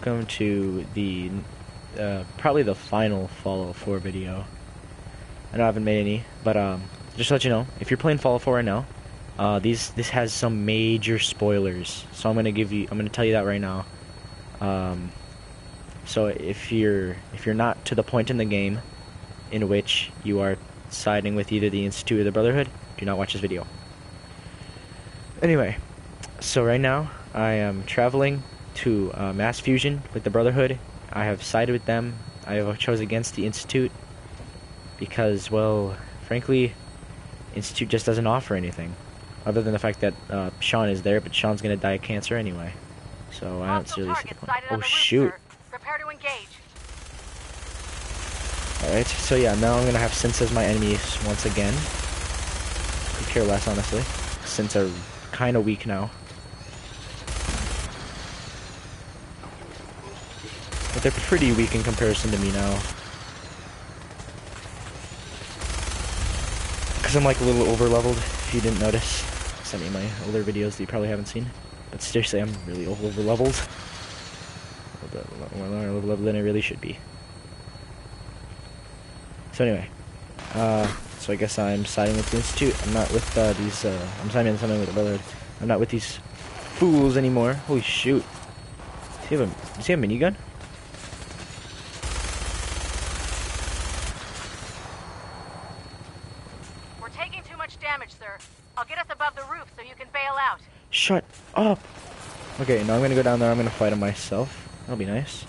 welcome to the probably the final Fallout 4 video. I know I haven't made any, but just to let you know, if you're playing Fallout 4 right now, this has some major spoilers. So I'm gonna tell you that right now. So if you're not to the point in the game in which you are siding with either the Institute or the Brotherhood, do not watch this video. Anyway, so right now I am traveling to Mass Fusion with the Brotherhood. I have sided with them. I have chose against the Institute because, well, frankly, Institute just doesn't offer anything other than the fact that Sean is there, but Sean's gonna die of cancer anyway. So I don't really see the point. Oh shoot! Prepare to engage. Alright, so yeah, now I'm gonna have Synths as my enemies once again. Could care less, honestly. Synths are kinda weak now. But they're pretty weak in comparison to me now. Because I'm like a little over leveled, if you didn't notice. Send me my older videos that you probably haven't seen. But seriously, I'm really over leveled. A little bit more leveled than I really should be. So anyway, so I guess I'm siding with the Institute. I'm not with these, I'm siding with the Brotherhood. I'm not with these fools anymore. Holy shoot. Does he have a minigun? We're taking too much damage, sir. I'll get us above the roof so you can bail out. Shut up! Okay, now I'm gonna go down there. I'm gonna fight him myself. That'll be nice.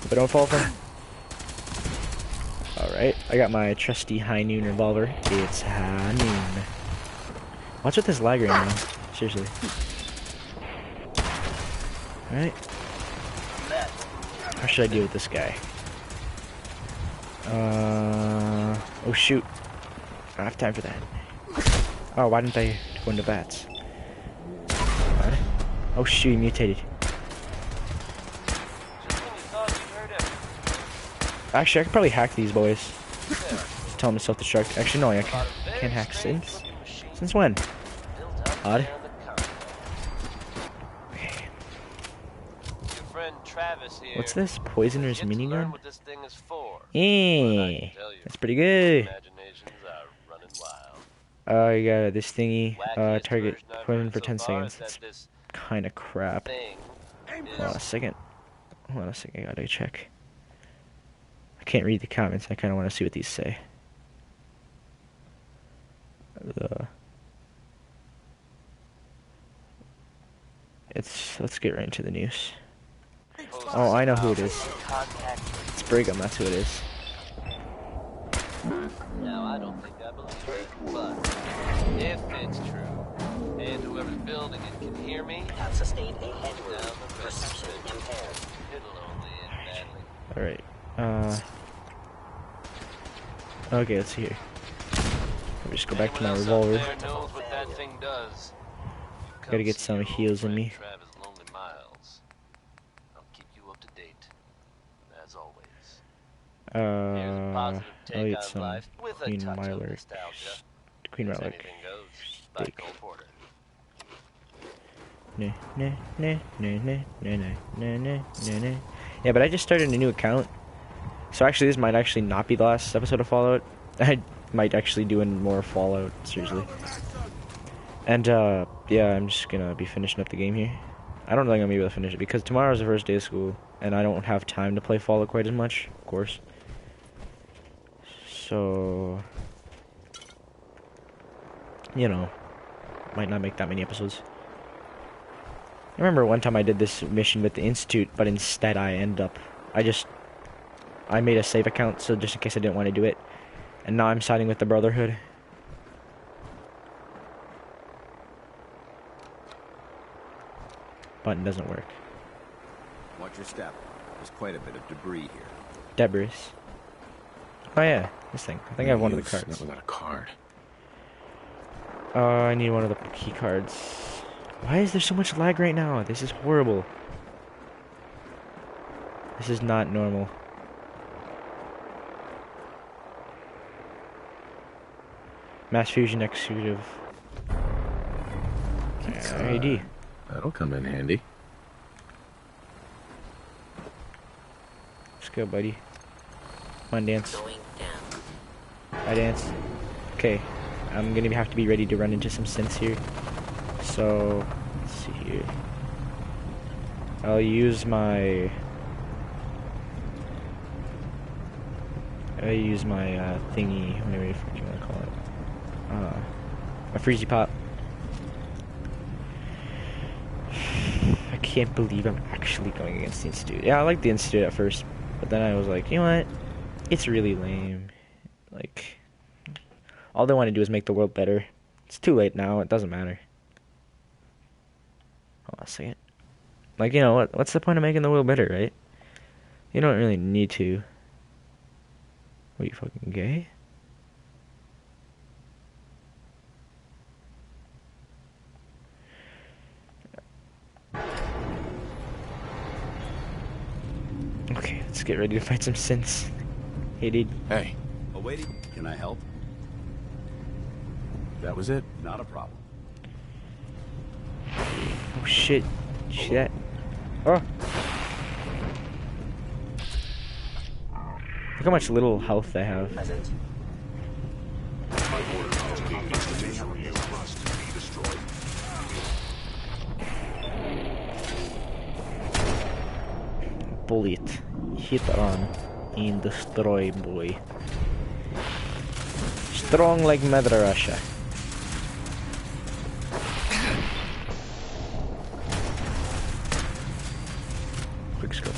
But don't fall from. Alright, I got my trusty high noon revolver. It's high noon. Watch with this lag right now. Seriously. Alright. How should I deal with this guy? Oh shoot. I don't have time for that. Oh, why didn't I go into bats? What? Oh shoot, he mutated. Actually, I could probably hack these boys. Tell them to self-destruct. Actually, no, I can't hack since. Since when? Odd. Okay. What's this? Poisoner's minigun? Yeah, that's pretty good. I got this thingy. Target poison for 10 seconds. That's kind of crap. Hold on a second. Hold on a second. I gotta check. I can't read the comments. I kind of want to see what these say. Let's get right into the news. Oh, I know who it is. It's Brigham. That's who it is. Now, I don't think I believe it, but if it's true, and whoever's building it can hear me, Have sustained a head wound. Perception impaired. it'll only end badly. Alright. Okay, let's see here. Let me just go back to my Anyone else out revolver. there knows what that thing does? Gotta get Come see some your heals in old me. friend Travis Lonely Miles. I'll keep you up to date, as always. Here's a positive I'll take eat on some life with a Queen touch of Mylark. nostalgia. Queen As Mylark anything goes, by steak. Cole Porter. Yeah, but I just started a new account. So actually, this might actually not be the last episode of Fallout. I might actually do more Fallout, seriously. And, yeah, I'm just gonna be finishing up the game here. I don't think I'm gonna be able to finish it because tomorrow's the first day of school, and I don't have time to play Fallout quite as much, of course. So, you know, might not make that many episodes. I remember one time I did this mission with the Institute, but instead I made a save account, so just in case I didn't want to do it. And now I'm siding with the Brotherhood. Button doesn't work. Watch your step. There's quite a bit of debris here. Debris. Oh yeah, this thing. I think I have one of the cards. Never got a card. I need one of the key cards. Why is there so much lag right now? This is horrible. This is not normal. Mass Fusion Executive. ID. That'll come in handy. Let's go, buddy. Come on, dance. Going down. I dance. Okay, I'm gonna have to be ready to run into some synths here. So, let's see here. I'll use my thingy, whatever the fuck you want to call it. My freezy pop. I can't believe I'm actually going against the Institute. Yeah, I liked the Institute at first, but then I was like, you know what? It's really lame. Like, all they want to do is make the world better. It's too late now. It doesn't matter. Hold on a second. Like, you know, what's the point of making the world better, right? You don't really need to. What, you fucking gay? Okay, let's get ready to fight some synths. Hey, dude. Hey, Oh, wait. Can I help? that was it? Not a problem. Oh, shit. Did you see that? Oh! Look how much little health they have. Present. Bullet. Hit run. And destroy, boy. Strong like Mother Russia. Quick scope.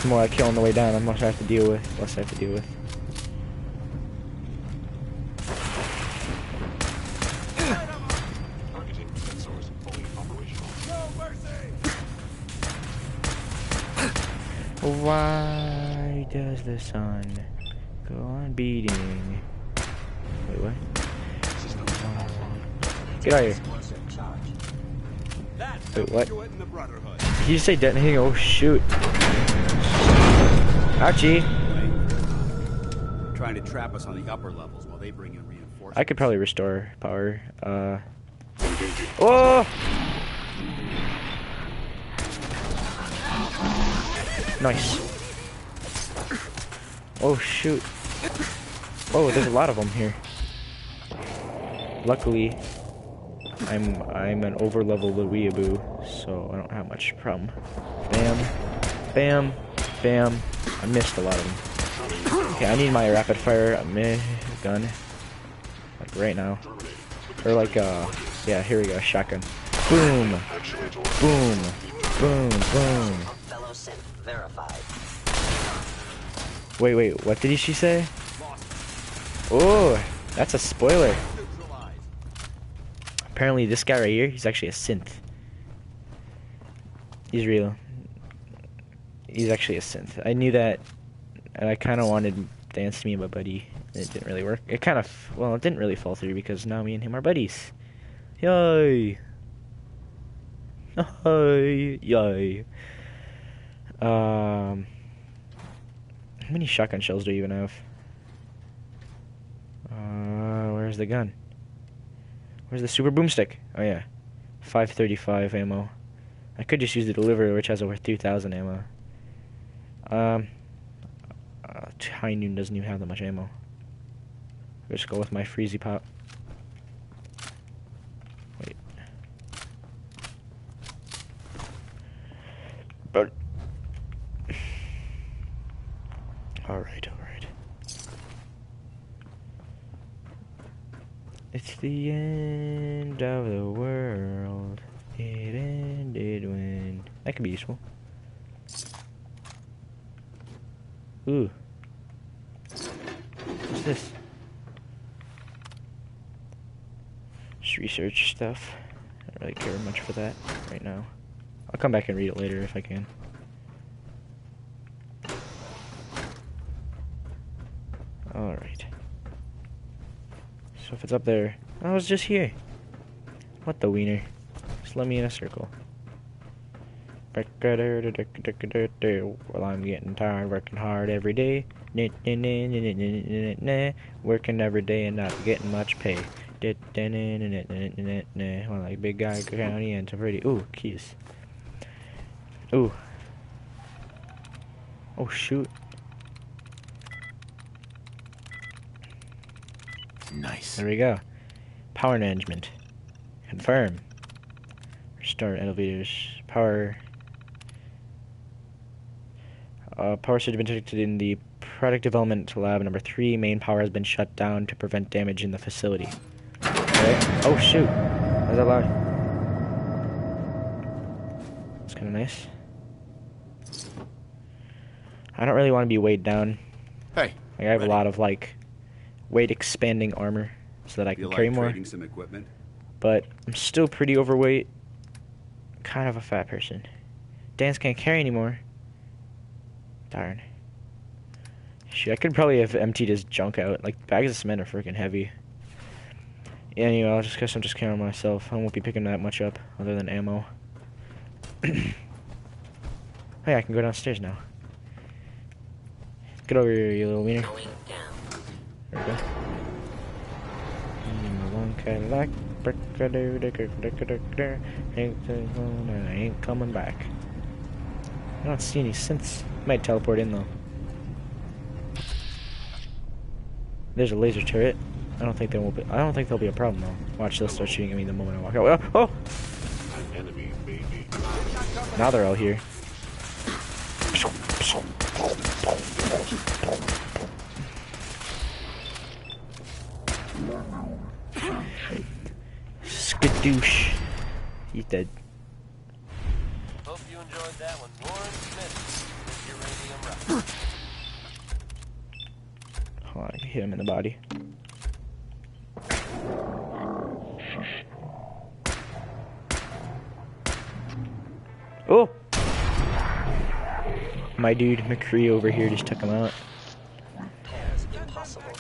The more I kill on the way down, the more I have to deal with. Less I have to deal with. Why does the sun go on beating? Wait, what? Get out of here. Wait, what? Did you say detonating? Oh, shoot. Ouchie. Trying to trap us on the upper levels while they bring in reinforcements. I could probably restore power. Oh! Nice. Oh, shoot. Oh, there's a lot of them here. Luckily, I'm an over-level weeaboo, so I don't have much problem. Bam, bam, bam. I missed a lot of them. Okay, I need my rapid fire gun, like right now, or like yeah, here we go, shotgun. Boom, boom, boom, boom. Fellow synth verified. Wait, what did she say? Oh, that's a spoiler. Apparently this guy right here, he's actually a synth. He's real. He's actually a synth. I knew that, and I kind of wanted Dance to Me my buddy. It didn't really work. It kind of, well, it didn't really fall through because now me and him are buddies. Yay! Yay! How many shotgun shells do you even have? Where's the gun? Where's the super boomstick? Oh yeah, 535 ammo. I could just use the deliverer, which has over 2,000 ammo. High Noon doesn't even have that much ammo. I'll just go with my freezy pop. Wait. But. Alright. It's the end of the world. It ended when... That could be useful. Ooh. What's this? Just research stuff. I don't really care much for that right now. I'll come back and read it later if I can. Alright. So if it's up there... Oh, I was just here. What the wiener? Just let me in a circle. Well, I'm getting tired, working hard every day. Working every day and not getting much pay. Well, like Big Guy County and some pretty. Ooh, keys. Ooh. Oh, shoot. Nice. There we go. Power management. Confirm. Restart elevators. Power. Power surge has been detected in the product development lab number 3. Main power has been shut down to prevent damage in the facility. Okay. Oh shoot. Was that loud? That's kind of nice. I don't really want to be weighed down. Hey. Like, I have ready? a lot of like weight expanding armor so that I can Feel carry like more. trading some equipment? But I'm still pretty overweight. Kind of a fat person. Dance can't carry anymore. Darn. Shit, I could probably have emptied his junk out. Like, bags of cement are freaking heavy. Anyway, I'll just guess I'm just carrying myself. I won't be picking that much up other than ammo. Hey, I can go downstairs now. Get over here, you little wiener. Going down. There we go. One Cadillac. I ain't coming back. I don't see any synths. Might teleport in though. There's a laser turret. I don't think there'll be a problem though. Watch, they'll start shooting at me the moment I walk out. Oh! Now they're all here. Skadoosh. He's dead. Hope you enjoyed that one. Warren Smith with Uranium Rock. Hold on, I can hit him in the body. Oh! My dude McCree over here just took him out. Repairs impossible.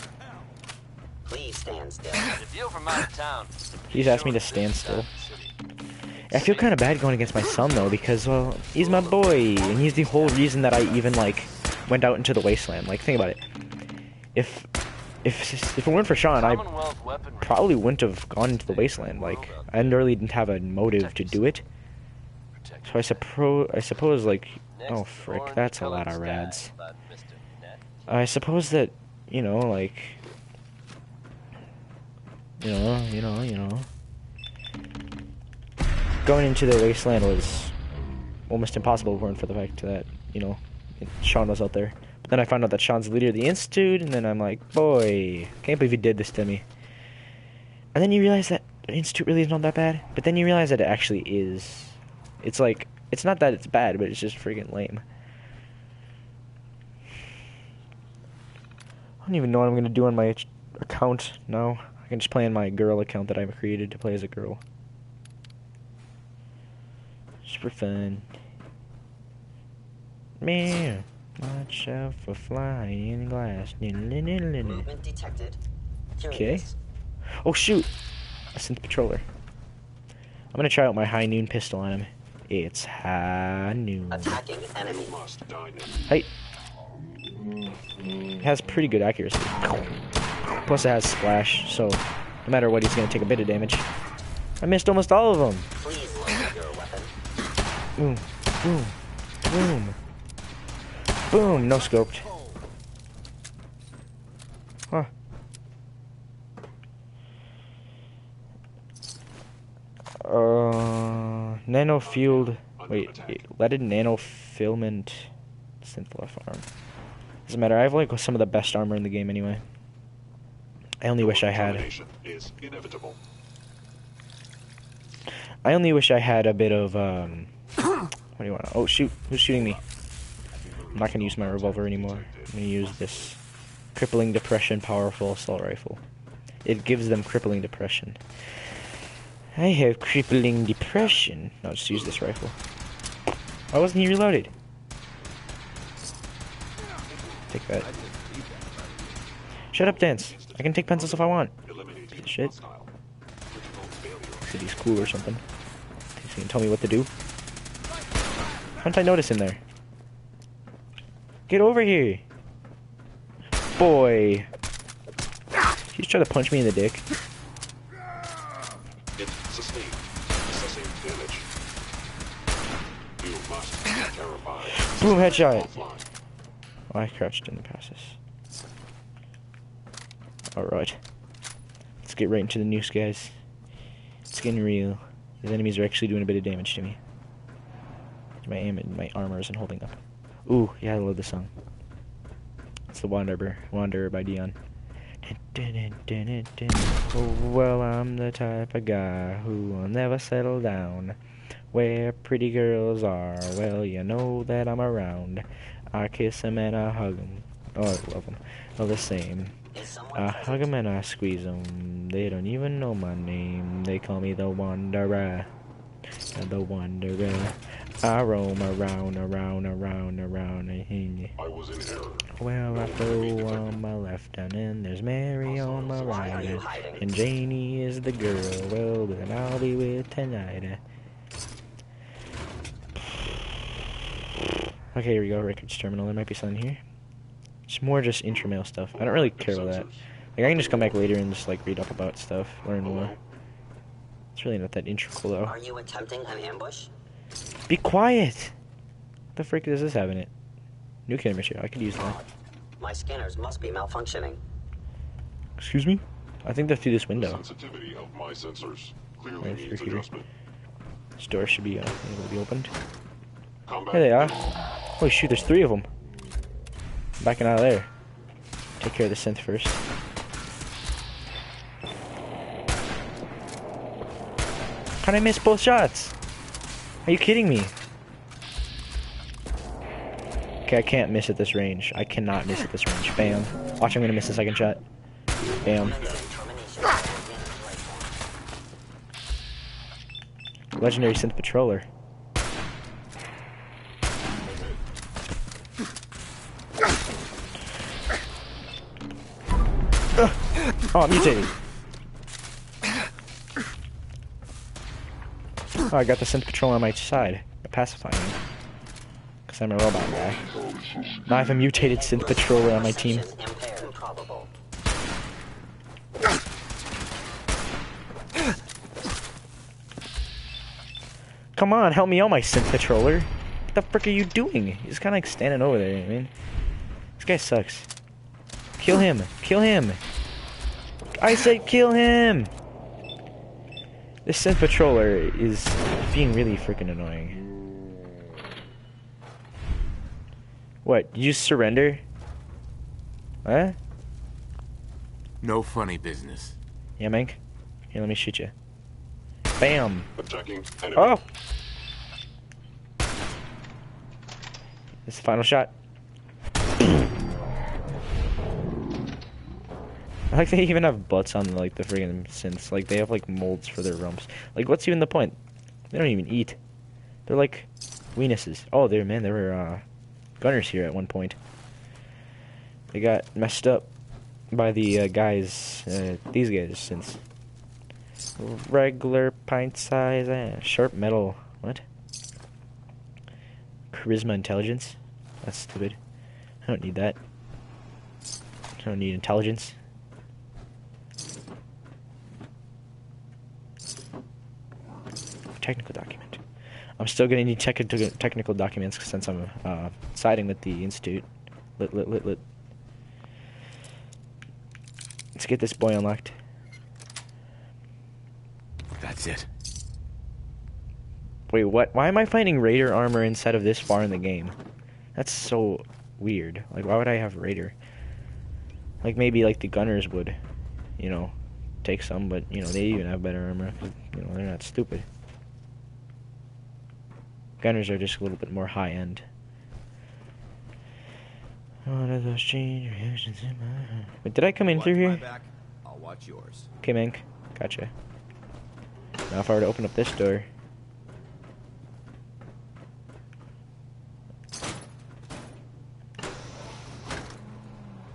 Please stand still. If you're from out of town, He's asked me to stand still. I feel kind of bad going against my son though, because well, he's my boy, and he's the whole reason that I even like went out into the wasteland. Like, think about it. If it weren't for Sean, I Commonwealth weaponry. probably wouldn't have gone into the wasteland. Like, I really didn't have a motive to do it. So I suppose like, oh frick, that's a lot of rads. I suppose that, you know, like, you know, going into the wasteland was almost impossible if it weren't for the fact that, you know, Sean was out there. But then I found out that Sean's the leader of the Institute, and then I'm like, boy, can't believe he did this to me. And then you realize that the Institute really is not that bad, but then you realize that it actually is. It's like, it's not that it's bad, but it's just freaking lame. I don't even know what I'm going to do on my account now. I can just play on my girl account that I've created to play as a girl. Just for fun. Man, watch out for flying glass. Movement detected. Okay. Oh shoot! A synth patroller. I'm gonna try out my high noon pistol on him. It's high noon. Attacking enemy. Hey. It has pretty good accuracy. Plus it has splash, so no matter what, he's gonna take a bit of damage. I missed almost all of them. Please lower your weapon. Boom, boom, boom, boom. No scoped. Huh. Nano field. Wait, leaded nanofilament synth left arm. Doesn't matter. I have like some of the best armor in the game anyway. I only wish I had. I only wish I had a bit of what do you want? Oh shoot! Who's shooting me? I'm not gonna use my revolver anymore. I'm gonna use this crippling depression powerful assault rifle. It gives them crippling depression. I have crippling depression. No, just use this rifle. Why wasn't he reloaded? Take that. Shut up, Dance. I can take pencils if I want. Piece of shit. said he's cool or something. He's gonna tell me what to do. Why didn't I notice him there? Get over here! Boy! He's trying to punch me in the dick. It sustained excessive damage. You must be terrified. Boom, headshot! Offline. Oh, I crouched in the passes. Alright. Let's get right into the news, guys. It's getting real. These enemies are actually doing a bit of damage to me. My aim and my armor isn't holding up. Ooh, yeah, I love this song. It's the Wanderer by Dion. Oh, well, I'm the type of guy who will never settle down. Where pretty girls are, well, you know that I'm around. I kiss them and I hug them. Oh, I love them. All the same. I hug them and I squeeze them. They don't even know my name. They call me the Wanderer. The Wanderer. I roam around. I was in error. Well, I go on my left and then there's Mary on my right. And Janie is the girl. Well, then I'll be with tonight. Okay, here we go. Records terminal. There might be something here. It's more just intramural stuff. I don't really care about that. Like, I can just come back later and just, like, read up about stuff, learn more. It's really not that integral, though. Are you attempting an ambush? Be quiet! What the frick does this have in it? Nuclear material. I could use that. My scanners must be malfunctioning. Excuse me? I think they're through this window. Sensitivity of my sensors clearly Right, needs here. adjustment. This door should be able to be opened. Combat. Here they are. Holy shoot, there's 3 of them. Backing out of there. Take care of the synth first. How'd I miss both shots? Are you kidding me? Okay, I can't miss at this range. I cannot miss at this range. Bam. Watch, I'm gonna miss the second shot. Bam. Legendary synth patroller. Oh, I'm mutated. Oh, I got the synth patrol on my side. Pacifying me. Because I'm a robot guy. Now I have a mutated synth patroller on my team. Come on, help me out, my synth patroller. What the frick are you doing? He's kind of like standing over there, I mean. This guy sucks. Kill him. Kill him. I said kill him! This synth patroller is being really freaking annoying. What? Did you surrender? Huh? No funny business. Yeah, Mank? Here, let me shoot you. Bam! Attacking enemy. Oh! This is the final shot. I like they even have butts on like the friggin' synths. Like they have like molds for their rumps. Like what's even the point? They don't even eat. They're like weenuses. Oh, there were gunners here at one point. They got messed up by the guys, these guys since regular pint size, sharp metal. What? Charisma intelligence? That's stupid. I don't need that. I don't need intelligence. Technical document. I'm still gonna need technical documents since I'm siding with the Institute. Lit. Let's get this boy unlocked. That's it. Wait, what? Why am I finding Raider armor inside of this far in the game? That's so weird. Like, why would I have Raider? Like, maybe, like, the gunners would, you know, take some, but, you know, they even have better armor. You know, they're not stupid. Gunners are just a little bit more high-end. One of those chain reactions in my heart. But did I come in through here? I'll watch yours. Okay, Mank. Gotcha. Now if I were to open up this door...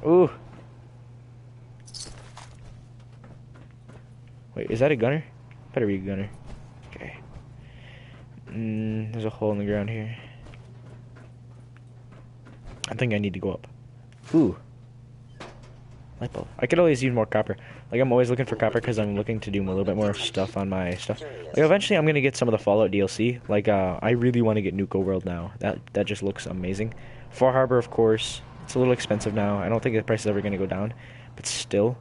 Ooh! Wait, is that a gunner? Better be a gunner. Okay. There's a hole in the ground here. I think I need to go up. Ooh. Light bulb. I could always use more copper. Like, I'm always looking for copper because I'm looking to do a little bit more stuff on my stuff. Like, eventually I'm going to get some of the Fallout DLC. Like, I really want to get Nuka World now. That just looks amazing. Far Harbor, of course. It's a little expensive now. I don't think the price is ever going to go down. But still.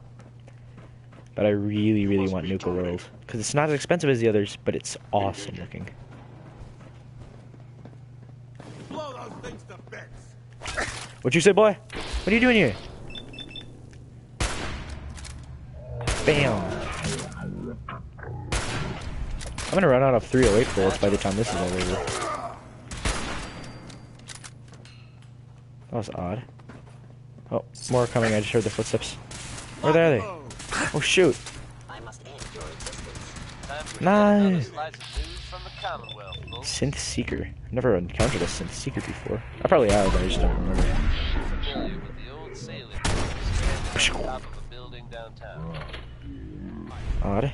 But I really, really want Nuka World. Because it's not as expensive as the others, but it's awesome looking. Blow those things to bits. What you say, boy? What are you doing here? Bam. I'm gonna run out of 308 bullets by the time this is all over. That was odd. Oh, more coming. I just heard the footsteps. Where are they? Oh, shoot. I must end your existence. Time for Nice. another slice of news from the Commonwealth, folks. Synth Seeker. I've never encountered a Synth Seeker before. I probably have, but I just don't remember. Familiar with the old sailing boat stranded on top of a building downtown. Odd.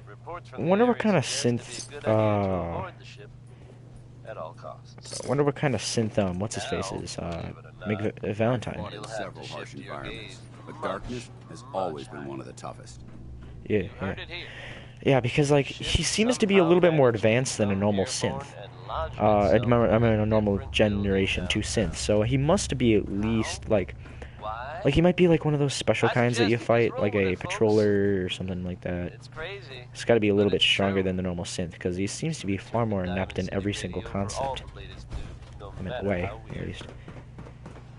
Reports I from the wonder what area kind of suggest synth, it'd be a good idea to avoid the ship at all costs. I wonder what kind of synth, what's his face is, Valentine. Fought in You'll have several to harsh shift your environments, gaze but much, darkness has always been much one of the toughest. Yeah, You yeah. heard it here. Yeah, because, like, he seems to be a little bit more advanced than a normal synth. I mean, a normal Generation 2 synth, so he must be at least, like, he might be, like, one of those special kinds that you fight, like a patroller or something like that. It's crazy. It's gotta be a little bit stronger than the normal synth, because he seems to be far more inept in every single concept. I mean, way, at least.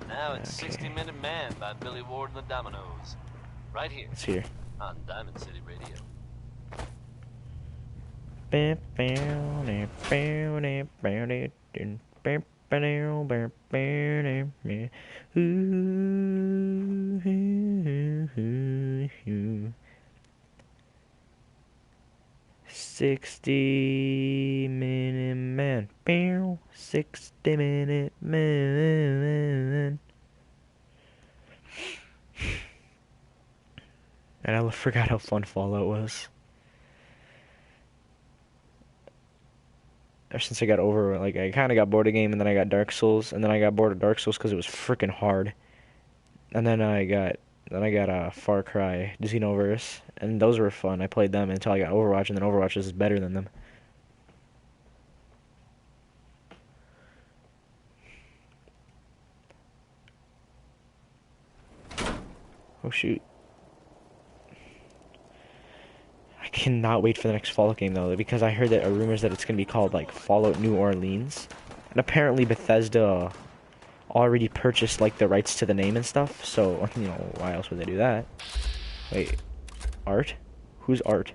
Now it's Okay. 60-Minute Man by Billy Ward and the Dominoes. Right here Let's hear. on Diamond City Radio. Ooh, 60-minute man. 60-minute man. And I forgot how fun Fallout was. Ever since I got over, like, I kind of got bored of the game, and then I got Dark Souls, and then I got bored of Dark Souls because it was freaking hard. And then I got Far Cry, Xenoverse, and those were fun. I played them until I got Overwatch, and then Overwatch is better than them. Oh shoot. I cannot wait for the next Fallout game though, because I heard that rumors that it's gonna be called like Fallout New Orleans, and apparently Bethesda already purchased like the rights to the name and stuff. So you know, why else would they do that? Wait, Art? Who's Art?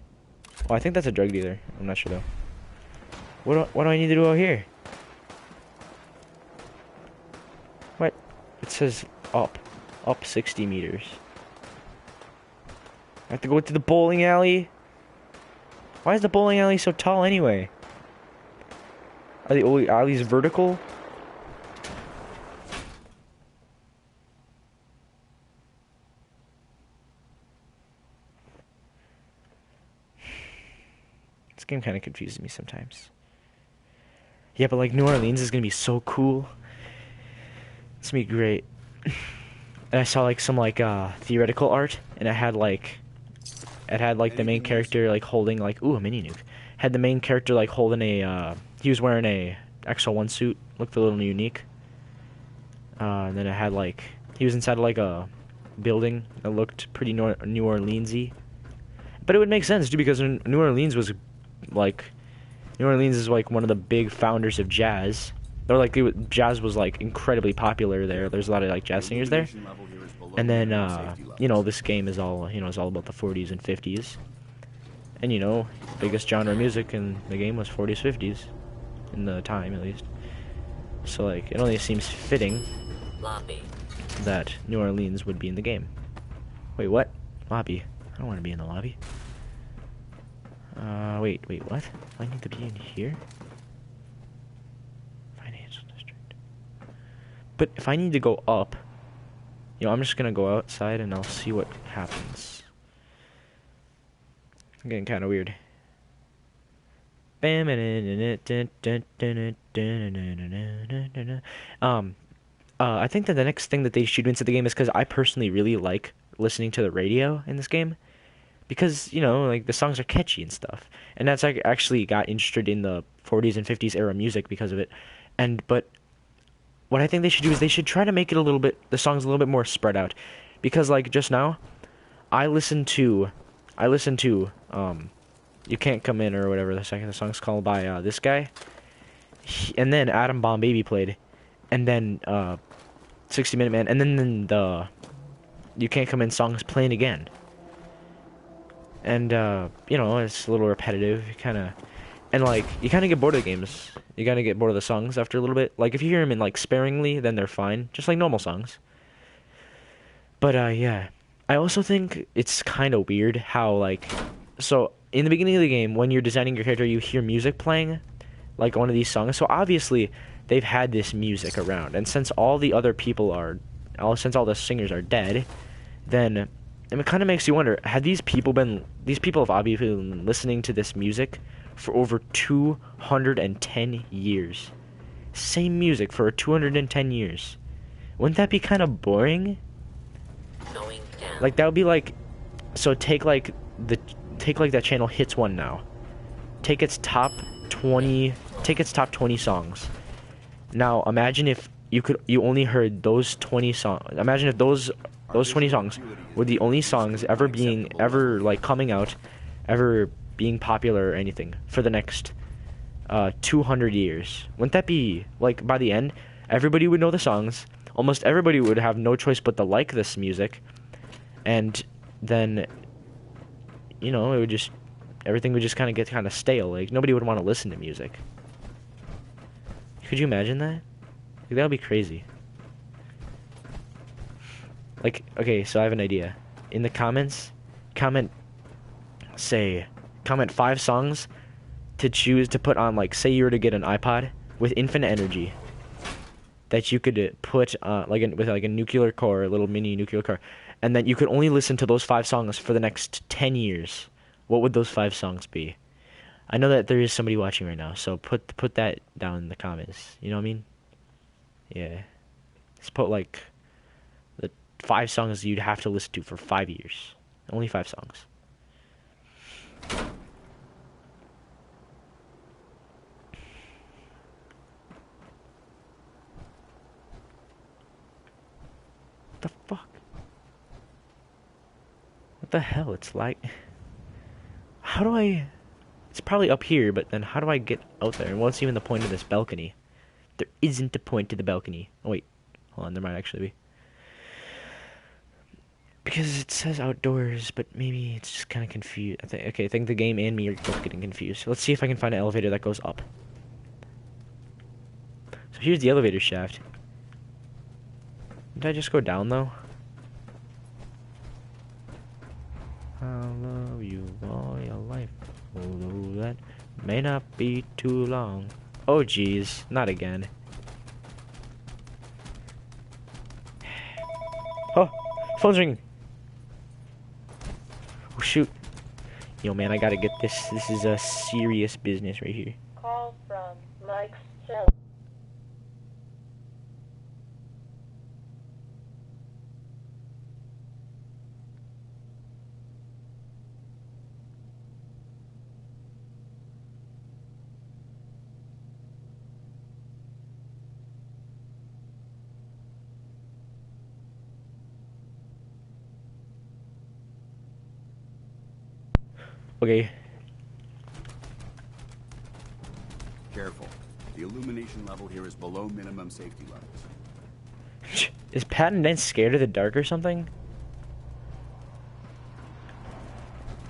Oh, I think that's a drug dealer. I'm not sure though. What do I need to do out here? What? It says up 60 meters. I have to go to the bowling alley. Why is the bowling alley so tall anyway? Are the alleys vertical? This game kind of confuses me sometimes. Yeah, but like New Orleans is gonna be so cool. It's gonna be great. And I saw like some like theoretical art, and it had like the main character like holding like a mini nuke. Had the main character like holding a he was wearing a XL1 suit, looked a little unique. And then it had like he was inside of like a building that looked pretty New Orleansy. But it would make sense too, because New Orleans is like one of the big founders of jazz. Or like jazz was like incredibly popular there. There's a lot of like jazz singers there. And then you know, this game is all about the 40s and 50s. And you know, biggest genre of music in the game was 40s, 50s in the time at least. So like it only seems fitting that New Orleans would be in the game. Wait, what? Lobby. I don't want to be in the lobby. Wait, what? Do I need to be in here? Financial district. But if I need to go up, you know, I'm just gonna go outside and I'll see what happens. Getting kind of weird. I think that the next thing that they should do into the game is because I personally really like listening to the radio in this game. Because, you know, like, the songs are catchy and stuff. And that's like actually got interested in the 40s and 50s era music because of it. But what I think they should do is they should try to make it the songs a little bit more spread out. Because, like, just now, I listened to, You Can't Come In, or whatever the song's called, by, this guy. And then Atom Bomb Baby played. And then, 60 Minute Man. And then the You Can't Come In song's playing again. And, you know, it's a little repetitive, and, like, you kind of get bored of the games. You kind of get bored of the songs after a little bit. Like, if you hear them in, like, sparingly, then they're fine. Just like normal songs. But, yeah. I also think it's kind of weird how, like... So, in the beginning of the game, when you're designing your character, you hear music playing. Like, one of these songs. So, obviously, they've had this music around. And since all the other people since all the singers are dead, then... And it kind of makes you wonder, these people have obviously been listening to this music for over 210 years. Same music for 210 years. Wouldn't that be kind of boring? Like, that would be like, so take like that channel Hits One Now. Take its top 20 songs. Now, imagine if you only heard those 20 songs. Imagine if those 20 songs were the only songs ever coming out, ever being popular or anything for the next 200 years. Wouldn't that be, like, by the end, everybody would know the songs, almost everybody would have no choice but to like this music, and then, you know, everything would just kind of get kind of stale. Like, nobody would want to listen to music. Could you imagine that? Like, that would be crazy. Like, okay, so I have an idea. In the comments, comment 5 songs to choose to put on, like, say you were to get an iPod with infinite energy that you could put with a nuclear core, a little mini nuclear core, and then you could only listen to those 5 songs for the next 10 years. What would those 5 songs be? I know that there is somebody watching right now, so put that down in the comments. You know what I mean? Yeah. Just put, like, the 5 songs you'd have to listen to for 5 years. Only 5 songs. What the fuck? What the hell? It's like... How do I... It's probably up here, but then how do I get out there? And what's even the point of this balcony? There isn't a point to the balcony. Oh, wait. Hold on, there might actually be. Because it says outdoors, but maybe it's just kind of confused. I think the game and me are both getting confused. Let's see if I can find an elevator that goes up. So here's the elevator shaft. Did I just go down, though? I'll love you all your life, although that may not be too long. Oh, jeez. Not again. Oh! Phone's ringing! Oh, shoot. Yo, man, I gotta get this. This is a serious business right here. Call from Mike's cell. Okay. Careful. The illumination level here is below minimum safety levels. Is Pat and Dent scared of the dark or something?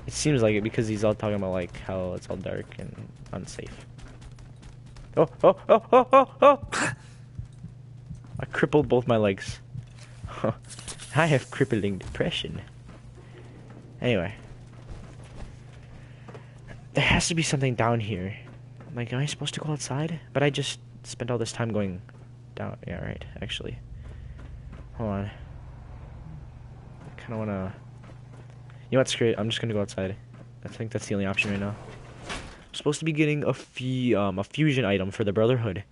It seems like it because he's all talking about like how it's all dark and unsafe. Oh, oh, oh, oh, oh, oh! I crippled both my legs. I have crippling depression. Anyway. There has to be something down here. Like, am I supposed to go outside? But I just spent all this time going down. Yeah, right, actually. Hold on. I kind of want to... You know what, screw it. I'm just going to go outside. I think that's the only option right now. I'm supposed to be getting a fusion item for the Brotherhood.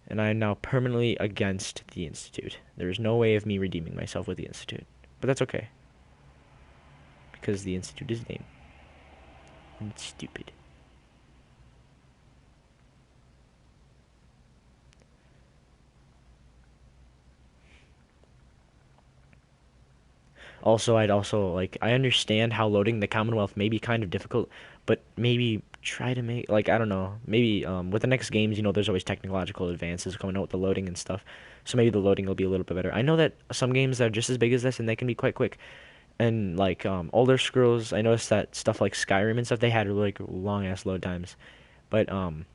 And I am now permanently against the Institute. There is no way of me redeeming myself with the Institute. But that's okay. Because the Institute is lame. And it's stupid. Also, I understand how loading the Commonwealth may be kind of difficult, but maybe try to make, like, I don't know, maybe with the next games, you know, there's always technological advances coming out with the loading and stuff, so maybe the loading will be a little bit better. I know that some games are just as big as this, and they can be quite quick. And, like, Elder Scrolls, I noticed that stuff like Skyrim and stuff, they had, like, long-ass load times. But, and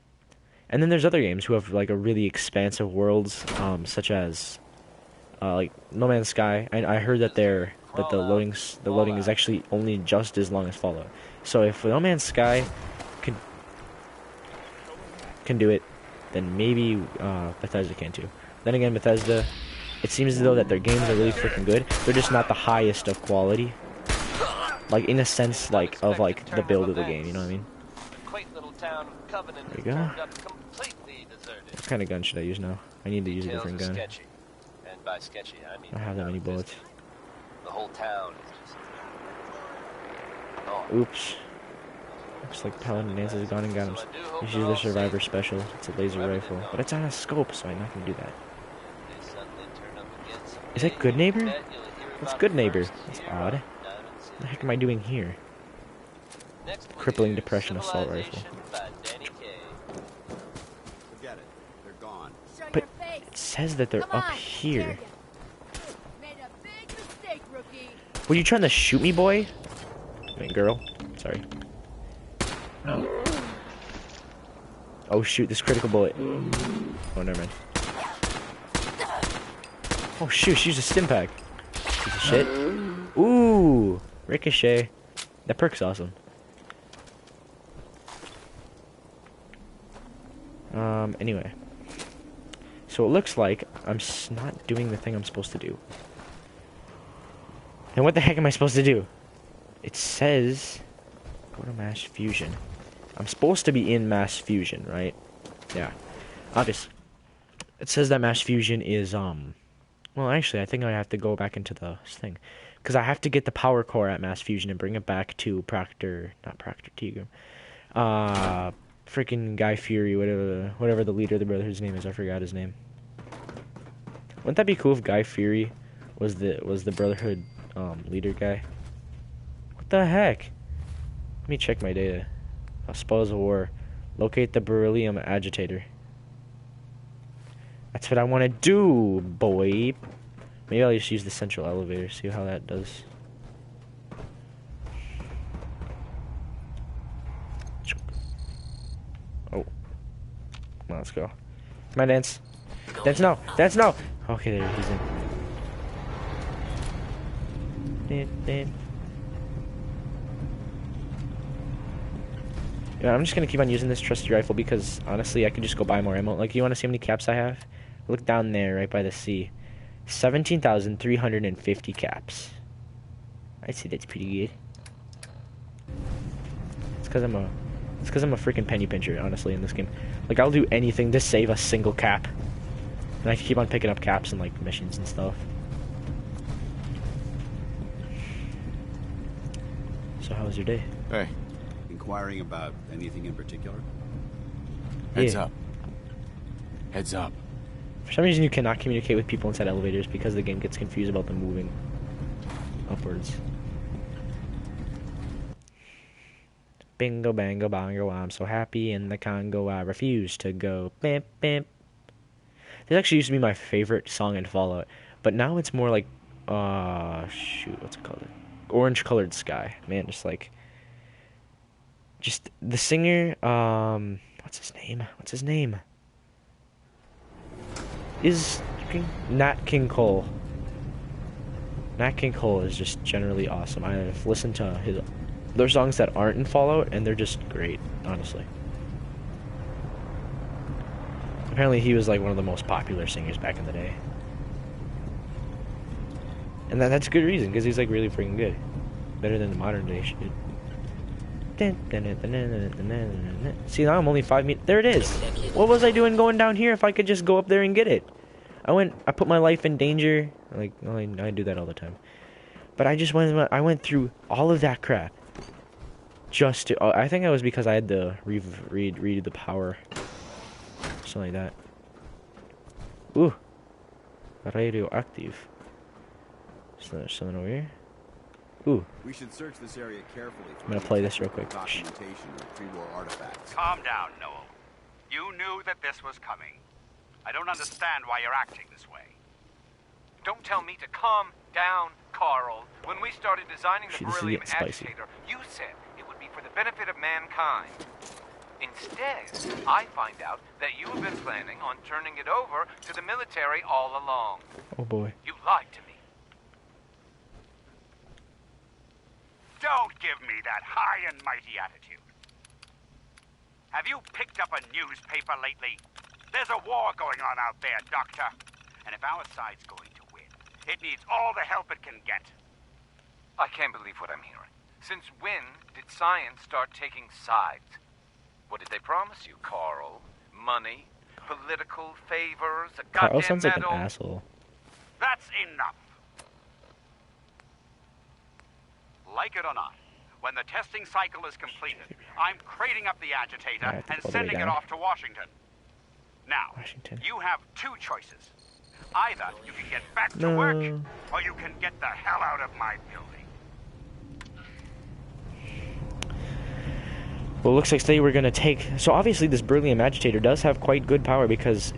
then there's other games who have, like, a really expansive worlds, such as, like, No Man's Sky. I heard that the loading is actually only just as long as Fallout. So if No Man's Sky can do it, then maybe Bethesda can too. Then again, Bethesda, it seems as though that their games are really freaking good. They're just not the highest of quality, like in a sense, like of like the build of the game. You know what I mean? There you go. What kind of gun should I use now? I need to use a different gun. And by sketchy, I mean I don't have that many bullets. the whole town is just... Oh. Oops. Looks like Paladin Nance has gone and got him. He's used the Survivor Special. It's a laser rifle. But it's on a scope, so I'm not going to do that. Is that Good Neighbor? That's Good Neighbor. That's odd. What the heck am I doing here? Crippling Depression Assault Rifle. Forget it. They're gone. But it says that they're up here. Were you trying to shoot me, boy? Wait, girl. Sorry. Oh shoot, this critical bullet. Oh, never mind. Oh shoot, she used a stim pack. Piece of shit. Ooh, Ricochet. That perk's awesome. Anyway. So it looks like I'm not doing the thing I'm supposed to do. And what the heck am I supposed to do? It says... Go to Mass Fusion. I'm supposed to be in Mass Fusion, right? Yeah. Obviously. It says that Mass Fusion is, well, actually, I think I have to go back into the thing. Because I have to get the power core at Mass Fusion and bring it back to Proctor... Not Proctor Tegram. Freaking Guy Fury, whatever the leader of the Brotherhood's name is. I forgot his name. Wouldn't that be cool if Guy Fury was the Brotherhood, leader guy? What the heck? Let me check my data. Spoils of War. Locate the beryllium agitator. That's what I want to do, boy. Maybe I'll just use the central elevator, see how that does. Oh. Well, let's go. Come on, Dance. Dance now! Dance now! Okay, there, he's in. Yeah, I'm just gonna keep on using this trusty rifle because honestly I could just go buy more ammo. Like, you wanna see how many caps I have? Look down there right by the sea. 17,350 caps. I'd say that's pretty good. It's cause I'm a freaking penny pincher, honestly, in this game. Like, I'll do anything to save a single cap. And I can keep on picking up caps and like missions and stuff. So how was your day? Hey. Inquiring about anything in particular? Heads Yeah. up. Heads up. For some reason you cannot communicate with people inside elevators because the game gets confused about them moving upwards. Bingo, bango, bongo, I'm so happy in the Congo, I refuse to go. Bimp, bimp. This actually used to be my favorite song in Fallout, but now it's more like, shoot, what's it called? Orange Colored Sky. Man, just the singer, what's his name? Is Nat King Cole. Nat King Cole is just generally awesome. I've listened to their songs that aren't in Fallout, and they're just great, honestly. Apparently he was like one of the most popular singers back in the day. And that's a good reason, because he's like really freaking good. Better than the modern day shit. See, now I'm only 5 meters. There it is. What was I doing going down here if I could just go up there and get it? I put my life in danger. Like, well, I do that all the time. But I went through all of that crap. Just to, I think it was because I had to read the power. Something like that. Ooh. Radioactive. So there's something over here. Ooh. We should search this area carefully. I'm gonna play this real quick. Documentation of pre-war artifacts. Calm down, Noel. You knew that this was coming. I don't understand why you're acting this way. Don't tell me to calm down, Carl. When we started designing the beryllium agitator, you said it would be for the benefit of mankind. Instead, I find out that you have been planning on turning it over to the military all along. Oh boy. You lied to me. Don't give me that high and mighty attitude. Have you picked up a newspaper lately? There's a war going on out there, Doctor. And if our side's going to win, it needs all the help it can get. I can't believe what I'm hearing. Since when did science start taking sides? What did they promise you, Carl? Money? Political favors? A goddamn Carl sounds like an medal? asshole. That's enough. Like it or not, when the testing cycle is completed, I'm crating up the agitator and sending it off to Washington. Now, you have two choices. Either you can get back to work, or you can get the hell out of my building. Well, it looks like today we're gonna take. So obviously, this beryllium agitator does have quite good power because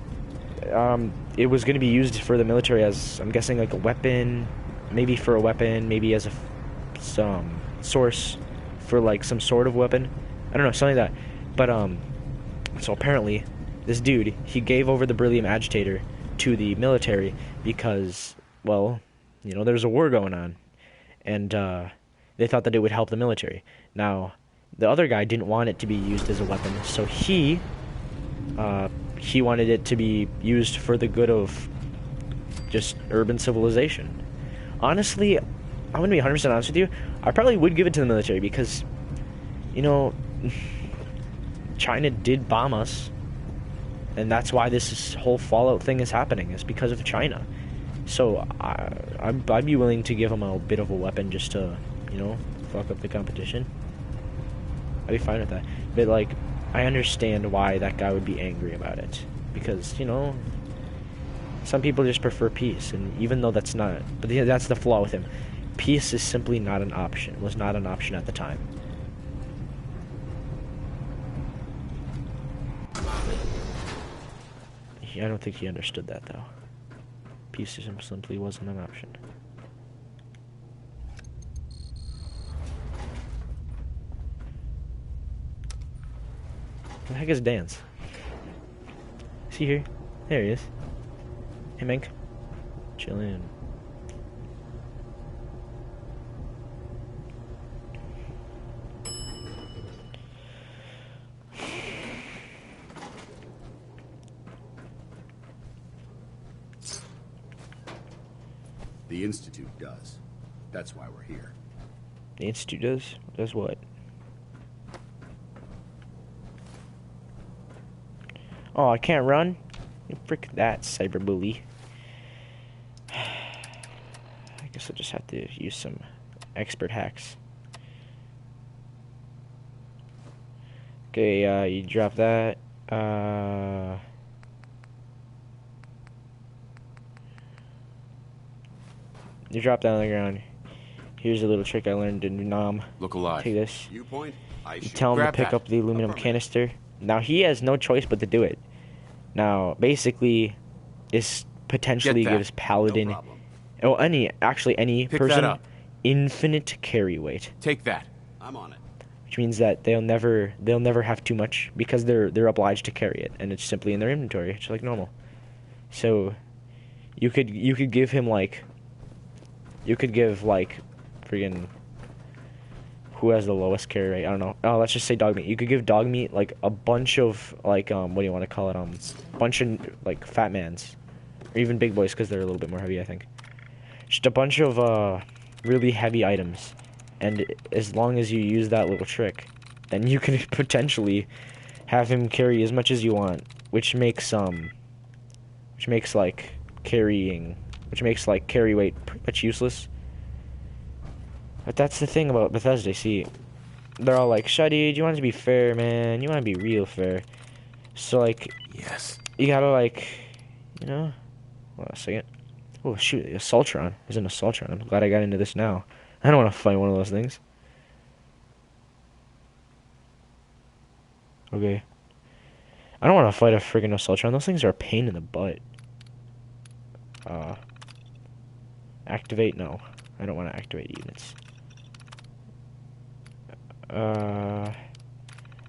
it was gonna be used for the military as, I'm guessing, like a weapon, maybe for a weapon, maybe as a some source for like some sort of weapon. I don't know, something like that. But so apparently, this dude, he gave over the beryllium agitator to the military because, well, you know, there's a war going on, and they thought that it would help the military. Now, the other guy didn't want it to be used as a weapon, so he wanted it to be used for the good of just urban civilization. Honestly, I'm gonna be 100% honest with you. I probably would give it to the military because, you know, China did bomb us, and that's why this whole Fallout thing is happening. It's because of China. So I'd be willing to give them a bit of a weapon just to, you know, fuck up the competition. I'd be fine with that. But like, I understand why that guy would be angry about it because, you know, some people just prefer peace, and even though that's not, but that's the flaw with him. Peace is simply not an option. Was not an option at the time. I don't think he understood that though. Peace simply wasn't an option. Where the heck is Dance? Is he here? There he is. Hey, Mink. Chillin'. The Institute does. That's why we're here. The Institute does? Does what? Oh, I can't run? Frick that, cyberbully. I guess I'll just have to use some expert hacks. Okay, you drop that. You drop down on the ground. Here's a little trick I learned in Vietnam. Look alive. Take this. Viewpoint. You tell him to pick up the aluminum canister. Now he has no choice but to do it. Now, basically, this potentially gives Paladin, or any person, infinite carry weight. Take that. I'm on it. Which means that they'll never have too much because they're obliged to carry it, and it's simply in their inventory, just like normal. So, you could give him like. You could give, like, friggin'... Who has the lowest carry rate? I don't know. Oh, let's just say Dogmeat. You could give Dogmeat, like, a bunch of, like, what do you want to call it? Bunch of, like, fat mans. Or even big boys, because they're a little bit more heavy, I think. Just a bunch of, really heavy items. And as long as you use that little trick, then you can potentially have him carry as much as you want, which makes like carry weight pretty much useless. But that's the thing about Bethesda. See, they're all like, "Shuddy, do you want it to be fair, man? You want to be real fair." So like, yes, you gotta like, you know. Hold on a second. Oh shoot, a Assaultron. There's an Assaultron. I'm glad I got into this now. I don't want to fight one of those things. Okay. I don't want to fight a friggin' Assaultron. Those things are a pain in the butt. Activate? No. I don't want to activate units.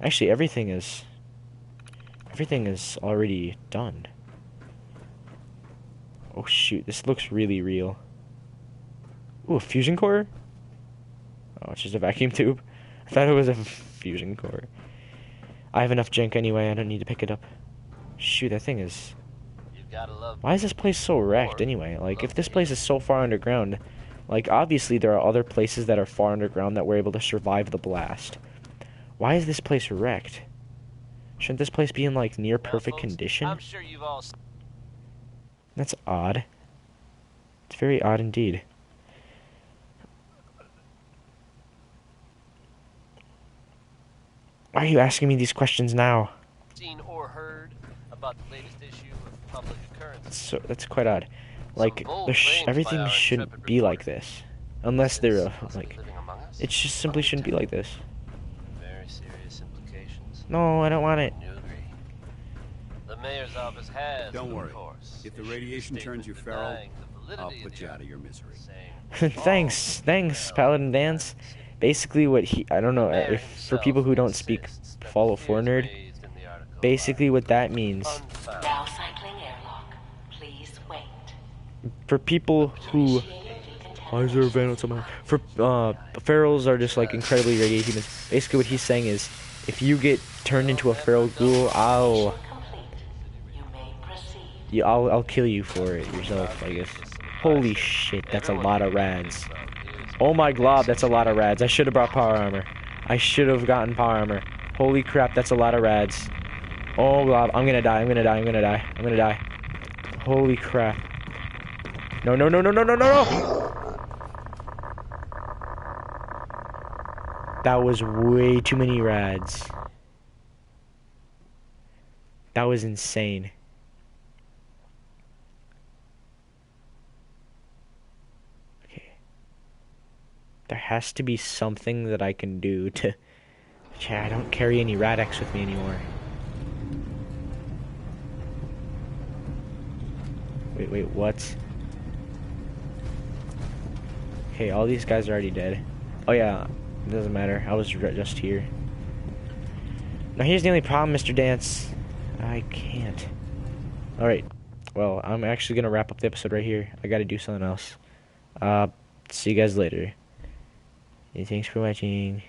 Actually, everything is already done. Oh shoot, this looks really real. Ooh, a fusion core? Oh, it's just a vacuum tube. I thought it was a fusion core. I have enough junk anyway, I don't need to pick it up. Shoot, that thing is... Why is this place so wrecked anyway? Like, if this place is so far underground, like, obviously there are other places that are far underground that were able to survive the blast. Why is this place wrecked? Shouldn't this place be in, like, near perfect condition? I'm sure you've all... That's odd. It's very odd indeed. Why are you asking me these questions now? Seen or heard about the latest issue of Public Occurrence. That's quite odd. Like, everything shouldn't be like this. Unless they're, like... It just simply shouldn't be like this. Very serious implications. No, I don't want it. You agree? The mayor's office has, Don't worry. Of course, If the radiation turns you feral, I'll put you out of your misery. Thanks, Paladin Dance. Basically what I don't know, if for people who don't speak Fallout 4 nerd, basically what that means, Now cycling airlock. Please wait. for people who, why is there a van on somehow? For, ferals are just like incredibly radiated humans. Basically what he's saying is, if you get turned into a feral ghoul, I'll kill you for it yourself, I guess. Holy shit, that's a lot of rads. Oh my glob, that's a lot of rads. I should have brought power armor. I should have gotten power armor. Holy crap, that's a lot of rads. Oh glob, I'm gonna die. Holy crap. No. That was way too many rads. That was insane. There has to be something that I can do to... I don't carry any Rad-X with me anymore. Wait, what? Okay, all these guys are already dead. Oh yeah, it doesn't matter. I was just here. Now here's the only problem, Mr. Dance. I can't. Alright. Well, I'm actually gonna wrap up the episode right here. I gotta do something else. See you guys later. Thanks for watching.